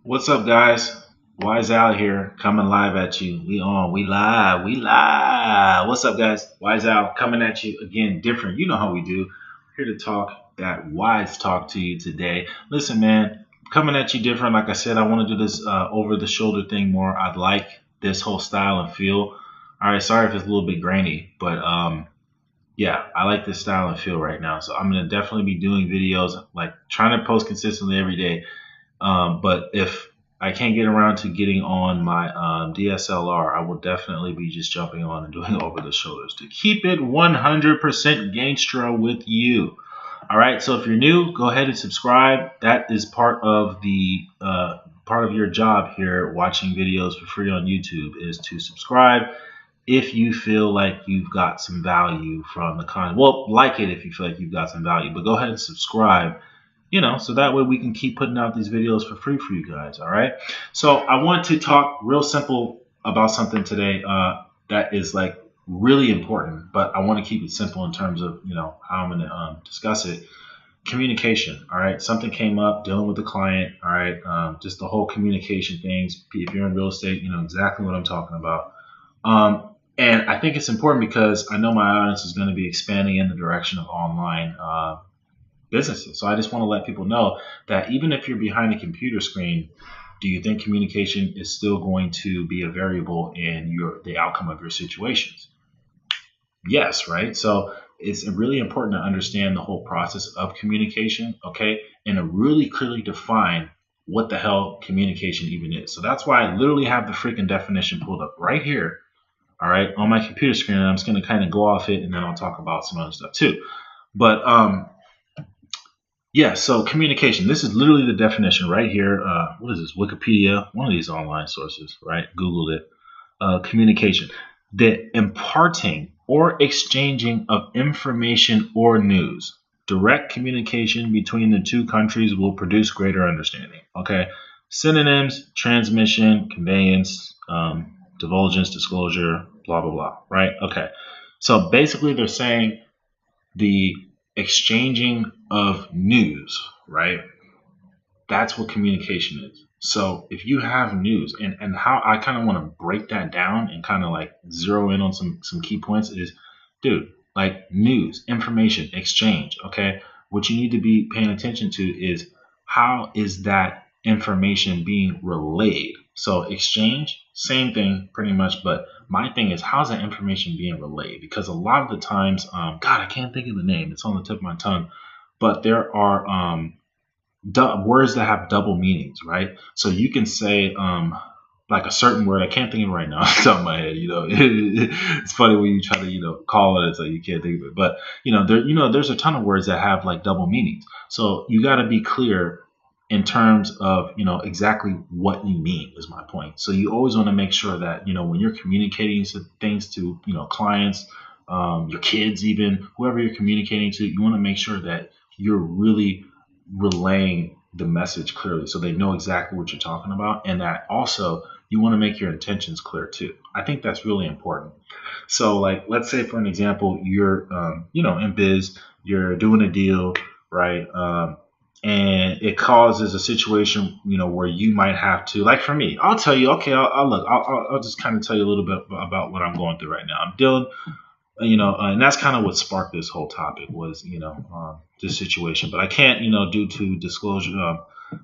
What's up, guys? Wise Al here, coming live at you. We live. What's up, guys? Wise Al coming at you again, different. You know how we do. Here to talk that wise talk to you today. Listen, man, coming at you different. Like I said, I want to do this over the shoulder thing more. I like this whole style and feel. All right, sorry if it's a little bit grainy, but yeah, I like this style and feel right now. So I'm gonna definitely be doing videos, like trying to post consistently every day. But if I can't get around to getting on my DSLR, I will definitely be just jumping on and doing over the shoulders to keep it 100% gangsta with you. All right. So if you're new, go ahead and subscribe. That is part of the part of your job here, watching videos for free on YouTube, is to subscribe. If you feel like you've got some value from the content, well, like it if you feel like you've got some value, but go ahead and subscribe, so that way we can keep putting out these videos for free for you guys. All right. So I want to talk real simple about something today that is like really important, but I want to keep it simple in terms of, how I'm going to discuss it. Communication. All right. Something came up dealing with the client. All right. Just the whole communication things. If you're in real estate, you know exactly what I'm talking about. And I think it's important because I know my audience is going to be expanding in the direction of online businesses. So I just want to let people know that even if you're behind a computer screen, do you think communication is still going to be a variable in the outcome of your situations? Yes, right? So it's really important to understand the whole process of communication, okay? And to really clearly define what the hell communication even is. So that's why I literally have the freaking definition pulled up right here, all right, on my computer screen. And I'm just going to kind of go off it, and then I'll talk about some other stuff too. But yeah, so communication. This is literally the definition right here. What is this? Wikipedia, one of these online sources, right? Googled it. Communication, the imparting or exchanging of information or news. Direct communication between the two countries will produce greater understanding. Okay. Synonyms: transmission, conveyance, divulgence, disclosure, blah, blah, blah. Right? Okay. So basically they're saying the exchanging of news, right? That's what communication is. So if you have news, and how I kind of want to break that down and kind of like zero in on some key points is, dude, like news, information, exchange, okay? What you need to be paying attention to is how is that information being relayed? So exchange, same thing pretty much, but my thing is, how's that information being relayed? Because a lot of the times, God, I can't think of the name. It's on the tip of my tongue, but there are words that have double meanings, right? So you can say like a certain word. I can't think of it right now off the top of my head. It's funny when you try to call it, it's like you can't think of it. But there's a ton of words that have like double meanings. So you got to be clear in terms of exactly what you mean, is my point. So you always want to make sure that when you're communicating things to clients, your kids, even whoever you're communicating to, you want to make sure that you're really relaying the message clearly so they know exactly what you're talking about, and that also you want to make your intentions clear too. I think that's really important. So like, let's say for an example, you're in biz, you're doing a deal, right? And it causes a situation, where you might have to, like for me, I'll tell you, okay, I'll just kind of tell you a little bit about what I'm going through right now. I'm dealing, and that's kind of what sparked this whole topic was, this situation. But I can't, due to disclosure,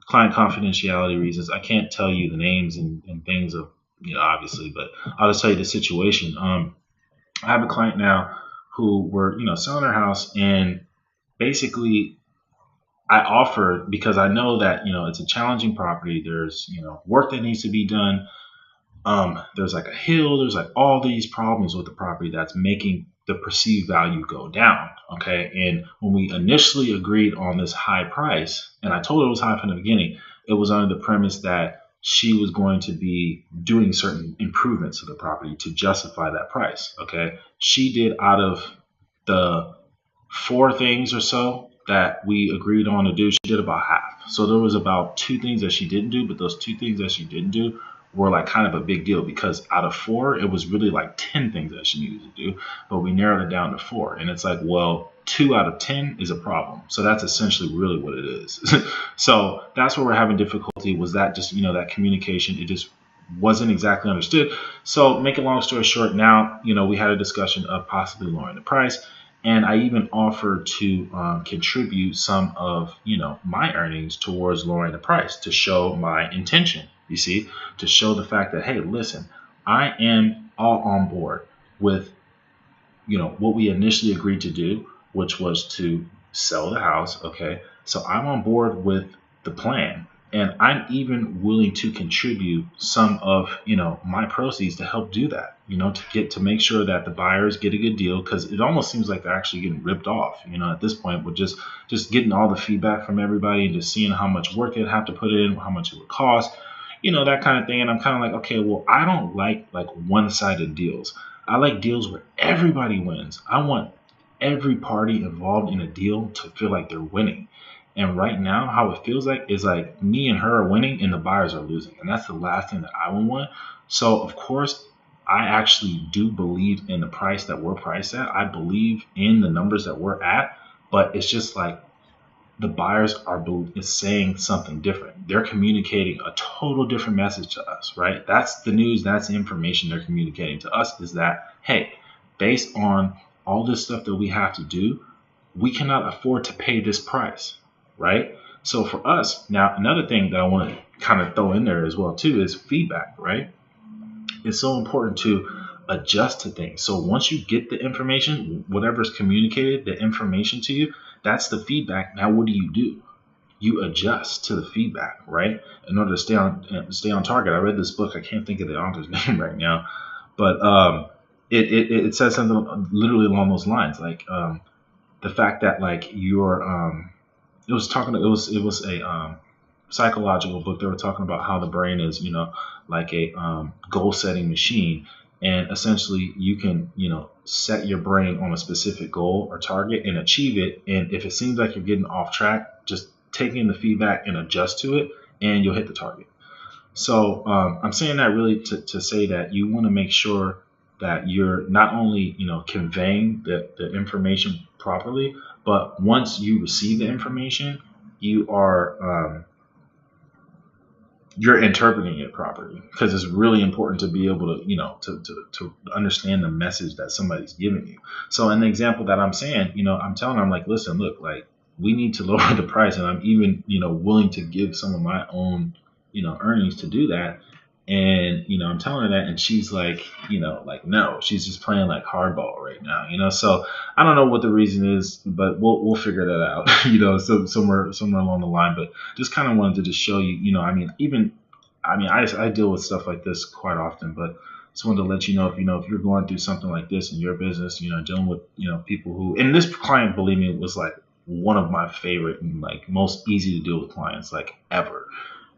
client confidentiality reasons, I can't tell you the names and things of, obviously, but I'll just tell you the situation. I have a client now who we're, selling their house, and basically I offered, because I know that, it's a challenging property. There's, work that needs to be done. There's like a hill, there's like all these problems with the property that's making the perceived value go down. Okay. And when we initially agreed on this high price, and I told her it was high from the beginning, it was under the premise that she was going to be doing certain improvements to the property to justify that price. Okay. She did, out of the 4 things or so that we agreed on to do, she did about half. So there was about 2 things that she didn't do, but those 2 things that she didn't do were like kind of a big deal, because out of 4, it was really like 10 things that she needed to do, but we narrowed it down to 4. And it's like, well, 2 out of 10 is a problem. So that's essentially really what it is. So that's where we're having difficulty, was that just, that communication, it just wasn't exactly understood. So make a long story short, now, we had a discussion of possibly lowering the price. And I even offered to contribute some of, my earnings towards lowering the price, to show my intention, you see, to show the fact that, hey, listen, I am all on board with, what we initially agreed to do, which was to sell the house. Okay. So I'm on board with the plan. And I'm even willing to contribute some of, my proceeds to help do that, to make sure that the buyers get a good deal, because it almost seems like they're actually getting ripped off, at this point, with just getting all the feedback from everybody and just seeing how much work they'd have to put in, how much it would cost, that kind of thing. And I'm kind of like, okay, well, I don't like one-sided deals. I like deals where everybody wins. I want every party involved in a deal to feel like they're winning. And right now, how it feels like is like me and her are winning and the buyers are losing. And that's the last thing that I would want. So, of course, I actually do believe in the price that we're priced at. I believe in the numbers that we're at. But it's just like the buyers is saying something different. They're communicating a total different message to us, right? That's the news. That's the information they're communicating to us, is that, hey, based on all this stuff that we have to do, we cannot afford to pay this price. Right? So for us, now another thing that I want to kind of throw in there as well too is feedback, right? It's so important to adjust to things. So once you get the information, whatever's communicated, the information to you, that's the feedback. Now what do? You adjust to the feedback, right? In order to stay on target. I read this book. I can't think of the author's name right now, but it says something literally along those lines, like the fact that like you're it was a psychological book. They were talking about how the brain is, like a goal setting machine, and essentially you can, set your brain on a specific goal or target and achieve it. And if it seems like you're getting off track, just take in the feedback and adjust to it, and you'll hit the target. So I'm saying that really to say that you want to make sure that you're not only, conveying the information properly, but once you receive the information, you are you're interpreting it properly, because it's really important to be able to, to understand the message that somebody's giving you. So in the example that I'm saying, I'm telling them, like, listen, look, like, we need to lower the price, and I'm even, willing to give some of my own, earnings to do that. And, I'm telling her that, and she's like, like, no, she's just playing like hardball right now, so I don't know what the reason is, but we'll figure that out, so somewhere along the line. But just kind of wanted to just show you, I deal with stuff like this quite often, but just wanted to let you know, if you're going through something like this in your business, dealing with, people who, and this client, believe me, was like one of my favorite and like most easy to deal with clients like ever,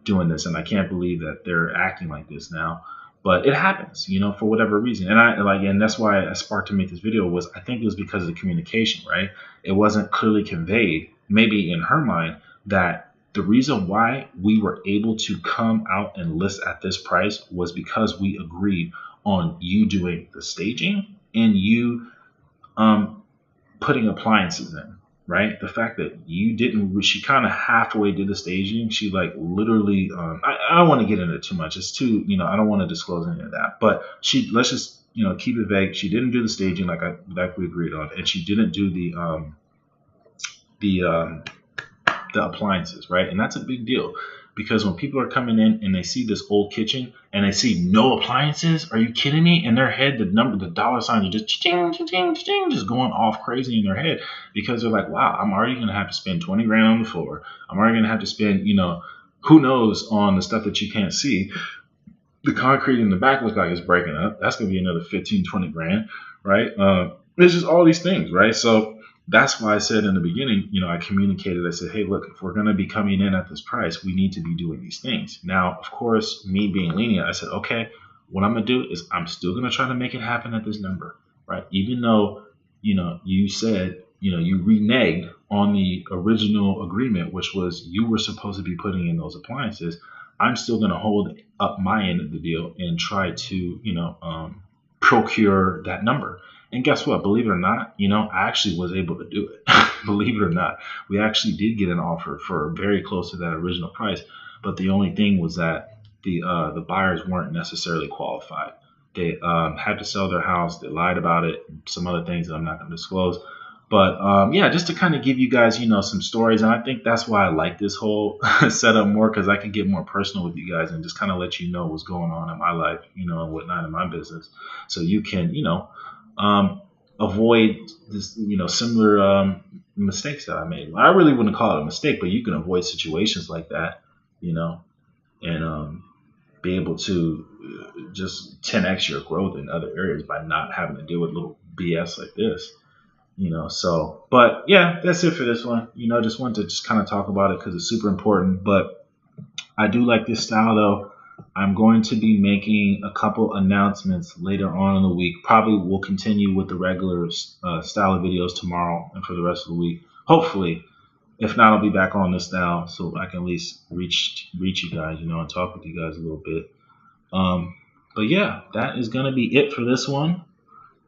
doing this. And I can't believe that they're acting like this now, but it happens, for whatever reason. And and that's why I sparked to make this video, was I think it was because of the communication, right? It wasn't clearly conveyed, maybe in her mind, that the reason why we were able to come out and list at this price was because we agreed on you doing the staging and you putting appliances in. Right? The fact that you didn't, she kind of halfway did the staging. She like literally, I don't want to get into it too much. It's too, I don't want to disclose any of that, but let's just, keep it vague. She didn't do the staging like we agreed on, and she didn't do the appliances, right? And that's a big deal, because when people are coming in and they see this old kitchen and they see no appliances, are you kidding me? In their head, the dollar signs are just ching, ching, ching, ching, just going off crazy in their head, because they're like, wow, I'm already going to have to spend 20 grand on the floor. I'm already going to have to spend, who knows, on the stuff that you can't see. The concrete in the back looks like it's breaking up. That's going to be another 15, 20 grand, right? There's just all these things, right? So that's why I said in the beginning, I communicated, I said, hey, look, if we're going to be coming in at this price, we need to be doing these things. Now, of course, me being lenient, I said, okay, what I'm going to do is I'm still going to try to make it happen at this number, right? Even though, you said, you reneged on the original agreement, which was you were supposed to be putting in those appliances. I'm still going to hold up my end of the deal and try to, procure that number. And guess what? Believe it or not, I actually was able to do it. Believe it or not, we actually did get an offer for very close to that original price. But the only thing was that the buyers weren't necessarily qualified. They had to sell their house. They lied about it. Some other things that I'm not going to disclose. But yeah, just to kind of give you guys, some stories. And I think that's why I like this whole setup more, because I can get more personal with you guys and just kind of let you know what's going on in my life, and whatnot in my business. So you can, avoid this, similar mistakes that I made. I really wouldn't call it a mistake, but you can avoid situations like that, and be able to just 10x your growth in other areas by not having to deal with little BS like this. So, but yeah, that's it for this one. Just wanted to just kind of talk about it because it's super important. But I do like this style though. I'm going to be making a couple announcements later on in the week. Probably will continue with the regular style of videos tomorrow and for the rest of the week. Hopefully, if not, I'll be back on this now so I can at least reach you guys, and talk with you guys a little bit. But yeah, that is gonna be it for this one.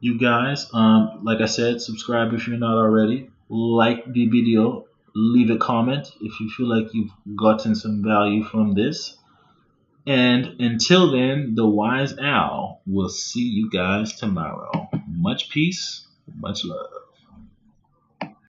You guys, like I said, subscribe if you're not already. Like the video, leave a comment if you feel like you've gotten some value from this. And until then, the Wise Owl will see you guys tomorrow. Much peace, much love.